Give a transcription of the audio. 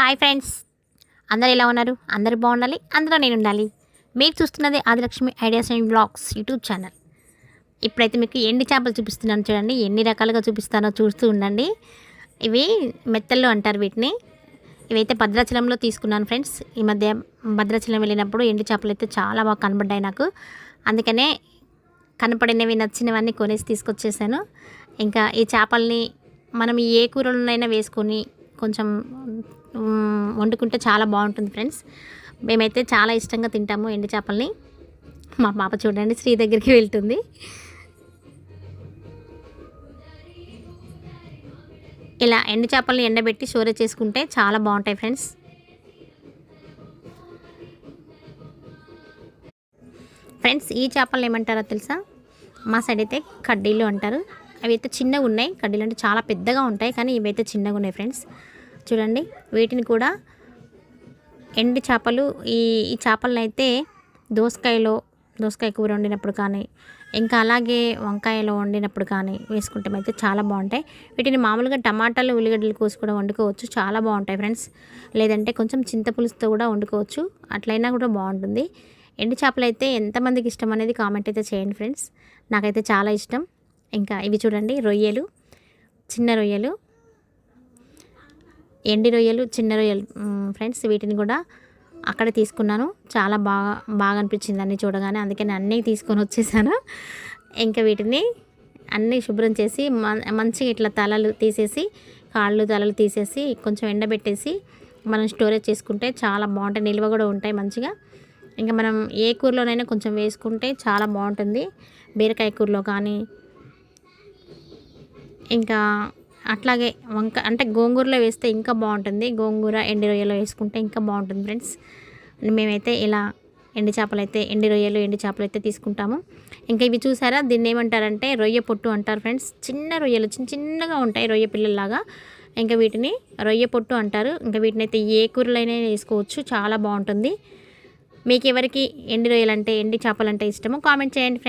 Hi friends, అందరు ఎలా ఉన్నారు? అందరూ బాగుండాలి, అందులో నేను ఉండాలి. మీరు చూస్తున్నది Adilakshmi ideas and blogs YouTube channel. ఇప్పుడైతే మీకు ఎండి చేపలు చూపిస్తున్నాను, చూడండి. ఎన్ని రకాలుగా చూపిస్తానో చూస్తూ ఉండండి. ఇవి మెత్తల్లో అంటారు వీటిని. ఇవైతే భద్రాచలంలో తీసుకున్నాను ఫ్రెండ్స్. ఈ మధ్య భద్రాచలం వెళ్ళినప్పుడు ఎండి చేపలు అయితే చాలా బాగా కనబడ్డాయి నాకు. అందుకనే కనపడినవి నచ్చినవన్నీ కొనేసి తీసుకొచ్చేసాను. ఇంకా ఈ చేపల్ని మనం ఏ కూరలోనైనా వేసుకొని కొంచెం వండుకుంటే చాలా బాగుంటుంది ఫ్రెండ్స్. మేమైతే చాలా ఇష్టంగా తింటాము ఎండు చేపల్ని. మా పాప చూడండి శ్రీ దగ్గరికి వెళ్తుంది. ఇలా ఎండు చేపల్ని ఎండబెట్టి స్టోరేజ్ చేసుకుంటే చాలా బాగుంటాయి ఫ్రెండ్స్. ఫ్రెండ్స్, ఈ చేపలు ఏమంటారో తెలుసా? మా సైడ్ అయితే కడ్డీలు అంటారు. అవి అయితే చిన్నగా ఉన్నాయి. కడ్డీలు అంటే చాలా పెద్దగా ఉంటాయి, కానీ ఇవైతే చిన్నగా ఉన్నాయి ఫ్రెండ్స్. చూడండి, వీటిని కూడా ఎండి చేపలు. ఈ చేపలను అయితే దోసకాయ కూర వండినప్పుడు కానీ, ఇంకా అలాగే వంకాయలో వండినప్పుడు కానీ వేసుకుంటే అయితే చాలా బాగుంటాయి. వీటిని మామూలుగా టమాటాలు ఉల్లిగడ్డలు కోసి కూడా వండుకోవచ్చు, చాలా బాగుంటాయి ఫ్రెండ్స్. లేదంటే కొంచెం చింతపులుసుతో కూడా వండుకోవచ్చు, అట్లయినా కూడా బాగుంటుంది. ఎండు చేపలు అయితే ఎంతమందికి ఇష్టం అనేది కామెంట్ అయితే చేయండి ఫ్రెండ్స్. నాకైతే చాలా ఇష్టం. ఇంకా ఇవి చూడండి, రొయ్యలు, చిన్న రొయ్యలు, ఎండి రొయ్యలు, చిన్న రొయ్యలు ఫ్రెండ్స్. వీటిని కూడా అక్కడే తీసుకున్నాను. చాలా బాగా అనిపించింది అన్నీ చూడగానే, అందుకని అన్నీ తీసుకొని వచ్చేసాను. ఇంకా వీటిని అన్నీ శుభ్రం చేసి మంచిగా ఇట్లా తలలు తీసేసి, కాళ్ళు తలలు తీసేసి కొంచెం ఎండబెట్టేసి మనం స్టోరేజ్ చేసుకుంటే చాలా బాగుంటాయి. నిల్వ కూడా ఉంటాయి మంచిగా. ఇంకా మనం ఏ కూరలోనైనా కొంచెం వేసుకుంటే చాలా బాగుంటుంది. బీరకాయ కూరలో కానీ, ఇంకా అట్లాగే అంటే గోంగూరలో వేస్తే ఇంకా బాగుంటుంది. గోంగూర ఎండి రొయ్యలో వేసుకుంటే ఇంకా బాగుంటుంది ఫ్రెండ్స్. మేమైతే ఇలా ఎండి రొయ్యలు ఎండి చేపలు అయితే తీసుకుంటాము. ఇంకా ఇవి చూసారా, దీన్ని ఏమంటారంటే రొయ్య పొట్టు అంటారు ఫ్రెండ్స్. చిన్న రొయ్యలు చిన్నగా ఉంటాయి, రొయ్య పిల్లల్లాగా. ఇంకా వీటిని రొయ్య పొట్టు అంటారు. ఇంకా వీటిని అయితే ఏ కూరలైనా వేసుకోవచ్చు, చాలా బాగుంటుంది. మీకు ఎవరికి ఎండి రొయ్యలు అంటే ఎండి చేపలు అంటే ఇష్టమో కామెంట్ చేయండి ఫ్రెండ్స్.